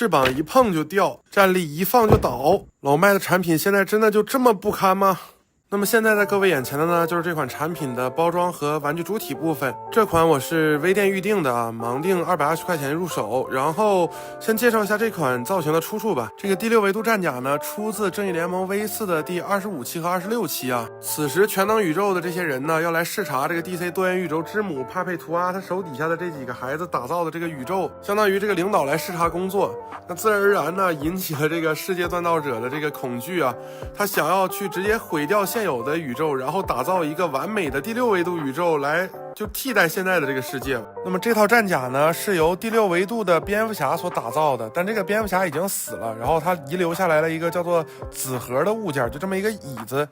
翅膀一碰就掉，战力一放就倒。老麦的产品现在真的就这么不堪吗？那么现在在各位眼前的呢，就是这款产品的包装和玩具主体部分。这款我是微店预定的啊，盲定220块钱入手。然后先介绍一下这款造型的出处吧。这个第6维度战甲呢，出自正义联盟 V4 的第25期和26期啊。此时全能宇宙的这些人呢，要来视察这个 DC 多元宇宙之母帕佩图阿他手底下的这几个孩子打造的这个宇宙，相当于这个领导来视察工作。那自然而然呢，引起了这个世界锻造者的这个恐惧啊，他想要去直接毁掉现有的宇宙，然后打造一个完美的第6维度宇宙来就替代现在的这个世界。那么这套战甲呢，是由第6维度的蝙蝠侠所打造的，但这个蝙蝠侠已经死了，然后他遗留下来了一个叫做子核的物件，就这么一个椅子，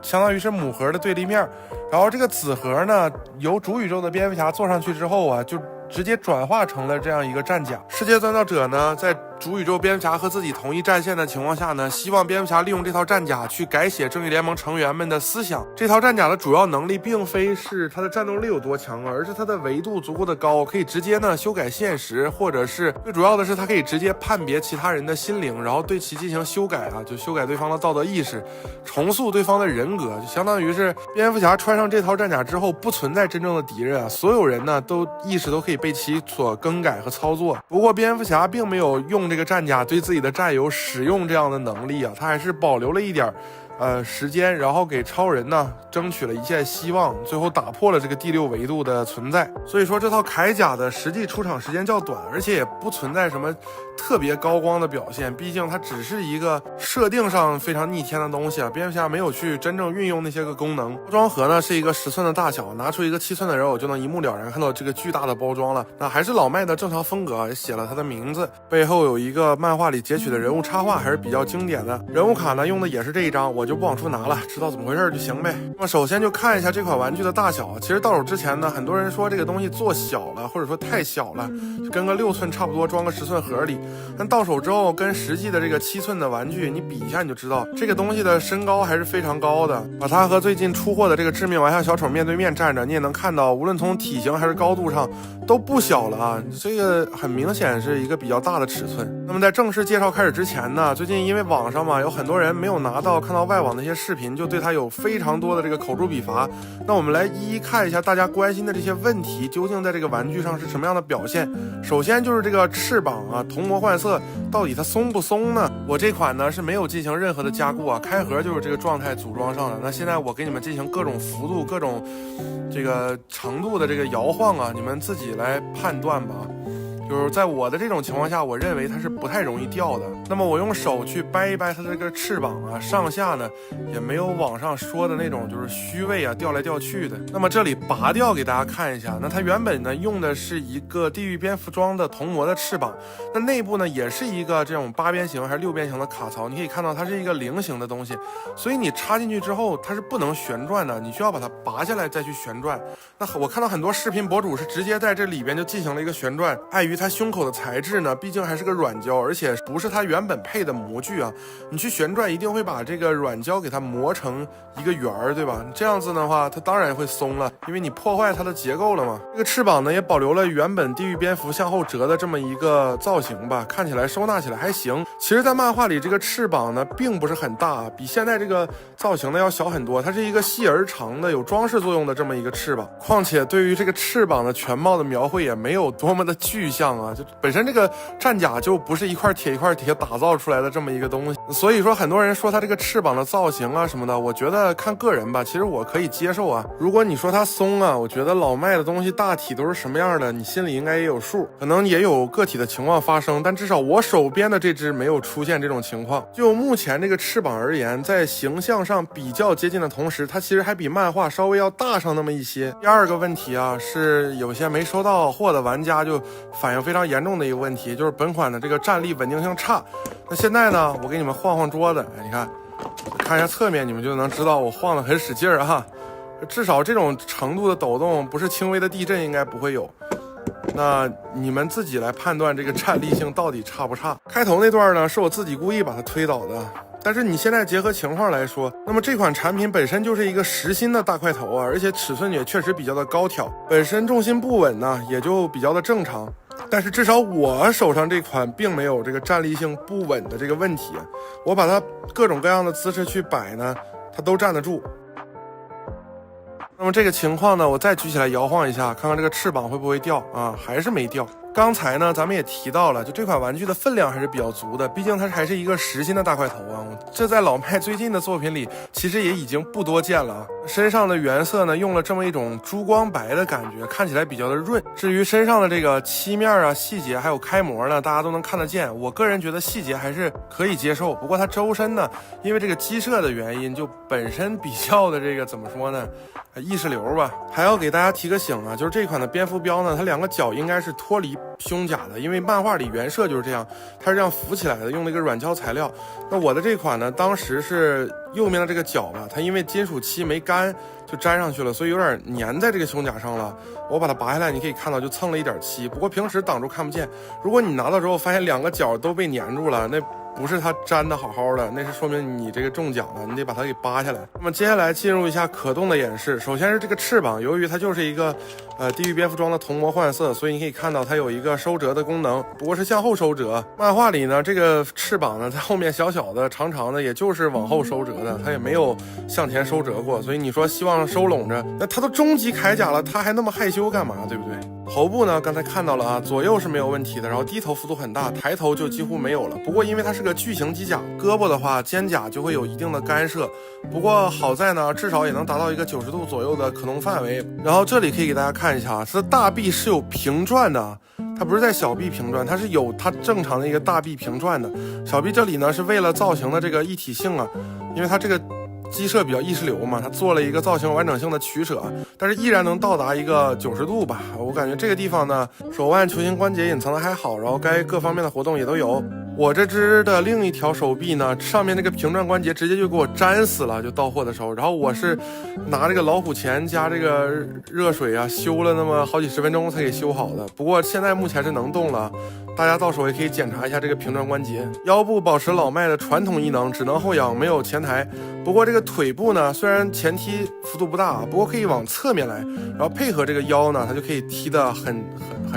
相当于是母核的对立面。然后这个子核呢，由主宇宙的蝙蝠侠坐上去之后啊，就直接转化成了这样一个战甲。世界锻造者呢，在主宇宙蝙蝠侠和自己同一战线的情况下呢，希望蝙蝠侠利用这套战甲去改写正义联盟成员们的思想。这套战甲的主要能力并非是它的战斗力有多强，而是它的维度足够的高，可以直接呢修改现实，或者是最主要的是它可以直接判别其他人的心灵，然后对其进行修改啊，就修改对方的道德意识，重塑对方的人格，就相当于是蝙蝠侠穿上这套战甲之后不存在真正的敌人啊，所有人呢意识都可以被其所更改和操作。不过蝙蝠侠并没有用这个战甲对自己的战友使用这样的能力啊，他还是保留了一点时间，然后给超人呢争取了一线希望，最后打破了这个第6维度的存在。所以说这套铠甲的实际出场时间较短，而且也不存在什么特别高光的表现，毕竟它只是一个设定上非常逆天的东西啊。蝙蝠侠没有去真正运用那些个功能。包装盒呢是一个10寸的大小，拿出一个7寸的人偶就能一目了然看到这个巨大的包装了。那还是老麦的正常风格，也写了他的名字，背后有一个漫画里截取的人物插画，还是比较经典的。人物卡呢用的也是这一张，我就不往出拿了，知道怎么回事就行呗。那么首先就看一下这款玩具的大小。其实到手之前呢，很多人说这个东西做小了，或者说太小了，就跟个6寸差不多，装个10寸盒里。但到手之后跟实际的这个7寸的玩具你比一下，你就知道这个东西的身高还是非常高的。把它和最近出货的这个致命玩笑小丑面对面站着，你也能看到无论从体型还是高度上都不小了啊，这个很明显是一个比较大的尺寸。那么在正式介绍开始之前呢，最近因为网上嘛有很多人没有看到外网那些视频，就对它有非常多的这个口诛笔伐。那我们来一一看一下大家关心的这些问题究竟在这个玩具上是什么样的表现。首先就是这个翅膀啊，同模换色，到底它松不松呢？我这款呢是没有进行任何的加固啊，开盒就是这个状态组装上的。那现在我给你们进行各种幅度、各种这个程度的这个摇晃啊，你们自己来判断吧。就是在我的这种情况下，我认为它是不太容易掉的。那么我用手去掰一掰它这个翅膀啊，上下呢也没有网上说的那种就是虚位啊掉来掉去的。那么这里拔掉给大家看一下，那它原本呢用的是一个地狱蝙蝠装的铜模的翅膀，那内部呢也是一个这种8边形还是6边形的卡槽，你可以看到它是一个菱形的东西，所以你插进去之后它是不能旋转的，你需要把它拔下来再去旋转。那我看到很多视频博主是直接在这里边就进行了一个旋转，碍于它胸口的材质呢毕竟还是个软胶，而且不是它原本配的模具啊，你去旋转一定会把这个软胶给它磨成一个圆儿，对吧？这样子的话它当然会松了，因为你破坏它的结构了嘛。这个翅膀呢也保留了原本地狱蝙蝠向后折的这么一个造型吧，看起来收纳起来还行。其实在漫画里这个翅膀呢并不是很大，比现在这个造型呢要小很多，它是一个细而长的有装饰作用的这么一个翅膀。况且对于这个翅膀的全貌的描绘也没有多么的具象啊，就本身这个战甲就不是一块铁一块铁打造出来的这么一个东西，所以说很多人说它这个翅膀的造型啊什么的，我觉得看个人吧，其实我可以接受啊。如果你说它松啊，我觉得老麦的东西大体都是什么样的，你心里应该也有数，可能也有个体的情况发生，但至少我手边的这只没有出现这种情况。就目前这个翅膀而言，在形象上比较接近的同时，它其实还比漫画稍微要大上那么一些。第二个问题啊，是有些没收到货的玩家就反映非常严重的一个问题，就是本款的这个站立稳定性差。那现在呢，我给你们晃晃桌子，你看一下侧面，你们就能知道我晃得很使劲啊，至少这种程度的抖动，不是轻微的地震应该不会有。那你们自己来判断这个站立性到底差不差。开头那段呢是我自己故意把它推倒的，但是你现在结合情况来说，那么这款产品本身就是一个实心的大块头啊，而且尺寸也确实比较的高挑，本身重心不稳呢也就比较的正常。但是至少我手上这款并没有这个站立性不稳的这个问题，我把它各种各样的姿势去摆呢，它都站得住。那么这个情况呢，我再举起来摇晃一下，看看这个翅膀会不会掉啊？还是没掉。刚才呢，咱们也提到了，就这款玩具的分量还是比较足的，毕竟它还是一个实心的大块头啊。这在老麦最近的作品里，其实也已经不多见了啊。身上的原色呢，用了这么一种珠光白的感觉，看起来比较的润。至于身上的这个漆面啊、细节还有开模呢，大家都能看得见。我个人觉得细节还是可以接受，不过它周身呢，因为这个机设的原因，就本身比较的这个怎么说呢，意识流吧。还要给大家提个醒啊，就是这款的蝙蝠镖呢，它两个脚应该是脱离胸甲的，因为漫画里原设就是这样，它是这样浮起来的，用了一个软胶材料。那我的这款呢，当时是右面的这个角吧，它因为金属漆没干就粘上去了，所以有点粘在这个胸甲上了。我把它拔下来，你可以看到就蹭了一点漆，不过平时挡住看不见。如果你拿到之后发现两个角都被粘住了，那不是它粘的好好的，那是说明你这个中奖了，你得把它给扒下来。那么接下来进入一下可动的演示。首先是这个翅膀，由于它就是一个地狱蝙蝠装的铜模换色，所以你可以看到它有一个收折的功能，不过是向后收折。漫画里呢，这个翅膀呢在后面小小的长长的，也就是往后收折的，它也没有向前收折过。所以你说希望收拢着，那它都终极铠甲了，它还那么害羞干嘛，对不对？头部呢，刚才看到了啊，左右是没有问题的，然后低头幅度很大，抬头就几乎没有了。不过因为它是个巨型机甲，胳膊的话肩胛就会有一定的干涉。不过好在呢，至少也能达到一个90度左右的可动范围。然后这里可以给大家看一下啊，它的大臂是有平转的，它不是在小臂平转，它是有它正常的一个大臂平转的。小臂这里呢是为了造型的这个一体性啊，因为它这个机设比较意识流嘛，它做了一个造型完整性的取舍，但是依然能到达一个90度吧。我感觉这个地方呢，手腕球形关节隐藏的还好，然后该各方面的活动也都有。我这只的另一条手臂呢，上面那个平转关节直接就给我粘死了，就到货的时候。然后我是拿这个老虎钳加这个热水啊，修了那么好几十分钟才给修好的。不过现在目前是能动了，大家到时候也可以检查一下这个平转关节。腰部保持老麦的传统异能，只能后仰，没有前抬。不过这个腿部呢，虽然前踢幅度不大，不过可以往侧面来，然后配合这个腰呢，它就可以踢得很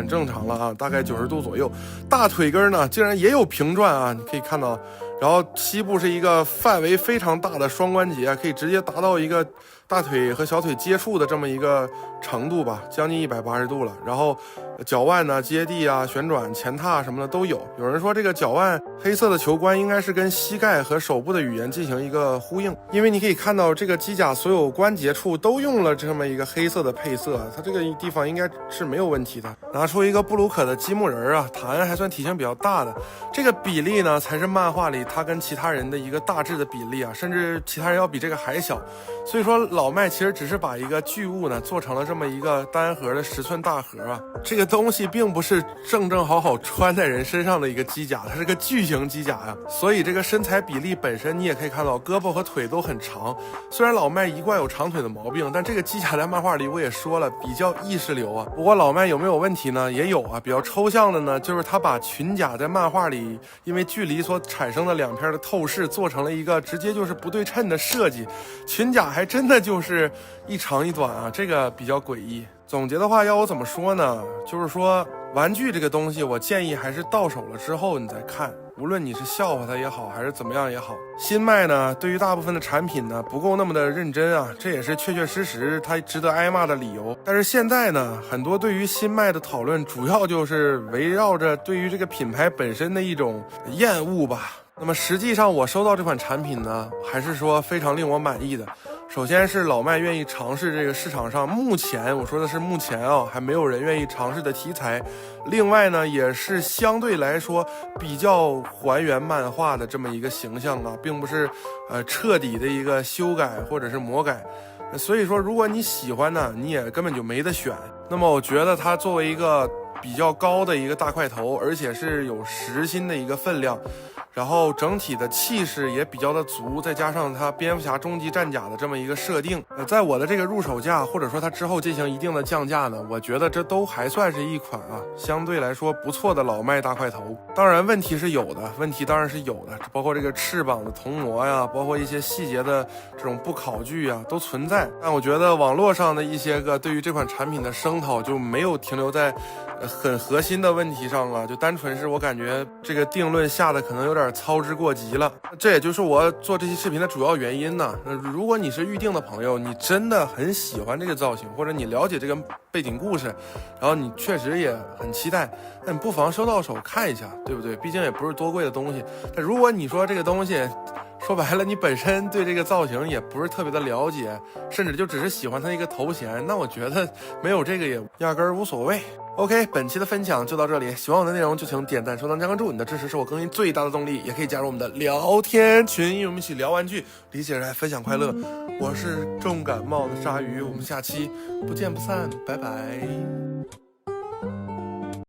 正常了啊，大概90度左右。大腿根呢，竟然也有平转啊，你可以看到。然后膝部是一个范围非常大的双关节，可以直接达到一个大腿和小腿接触的这么一个程度吧，将近180度了。然后脚腕呢接地啊、旋转、前踏什么的都有。有人说这个脚腕黑色的球冠应该是跟膝盖和手部的语言进行一个呼应，因为你可以看到这个机甲所有关节处都用了这么一个黑色的配色，它这个地方应该是没有问题的。拿出一个布鲁可的积木人啊，弹还算体型比较大的，这个比例呢才是漫画里他跟其他人的一个大致的比例啊，甚至其他人要比这个还小。所以说老麦其实只是把一个巨物呢做成了这么一个单盒的10寸大盒啊，这个东西并不是正正好好穿在人身上的一个机甲，它是个巨型机甲呀，所以这个身材比例本身你也可以看到胳膊和腿都很长。虽然老麦一贯有长腿的毛病，但这个机甲在漫画里我也说了比较意识流啊。不过老麦有没有问题呢？也有啊，比较抽象的呢就是他把裙甲在漫画里因为距离所产生的两片的透视做成了一个直接就是不对称的设计，裙甲还真的就是一长一短啊，这个比较诡异。总结的话要我怎么说呢，就是说玩具这个东西我建议还是到手了之后你再看，无论你是笑话它也好还是怎么样也好。新麦呢对于大部分的产品呢不够那么的认真啊，这也是确确实实它值得挨骂的理由。但是现在呢很多对于新麦的讨论主要就是围绕着对于这个品牌本身的一种厌恶吧。那么实际上我收到这款产品呢还是说非常令我满意的。首先是老麦愿意尝试这个市场上目前，我说的是目前啊，还没有人愿意尝试的题材。另外呢，也是相对来说比较还原漫画的这么一个形象啊，并不是彻底的一个修改或者是魔改。所以说，如果你喜欢呢，你也根本就没得选。那么我觉得它作为一个比较高的一个大块头，而且是有实心的一个分量。然后整体的气势也比较的足，再加上它蝙蝠侠终极战甲的这么一个设定，在我的这个入手价，或者说它之后进行一定的降价呢，我觉得这都还算是一款相对来说不错的老迈大块头。当然问题是有的，问题当然是有的，包括这个翅膀的铜模呀，包括一些细节的这种不考据啊，都存在。但我觉得网络上的一些个对于这款产品的声讨就没有停留在很核心的问题上就单纯是我感觉这个定论下的可能有点操之过急了。这也就是我做这期视频的主要原因呢。如果你是预定的朋友，你真的很喜欢这个造型，或者你了解这个背景故事，然后你确实也很期待，那你不妨收到手看一下，对不对？毕竟也不是多贵的东西。但如果你说这个东西说白了，你本身对这个造型也不是特别的了解，甚至就只是喜欢它一个头衔，那我觉得没有这个也压根儿无所谓。OK， 本期的分享就到这里，喜欢我的内容就请点赞、收藏、加关注，你的支持是我更新最大的动力。也可以加入我们的聊天群，与我们一起聊玩具、理解爱、分享快乐。我是重感冒的鲨鱼，我们下期不见不散，拜拜。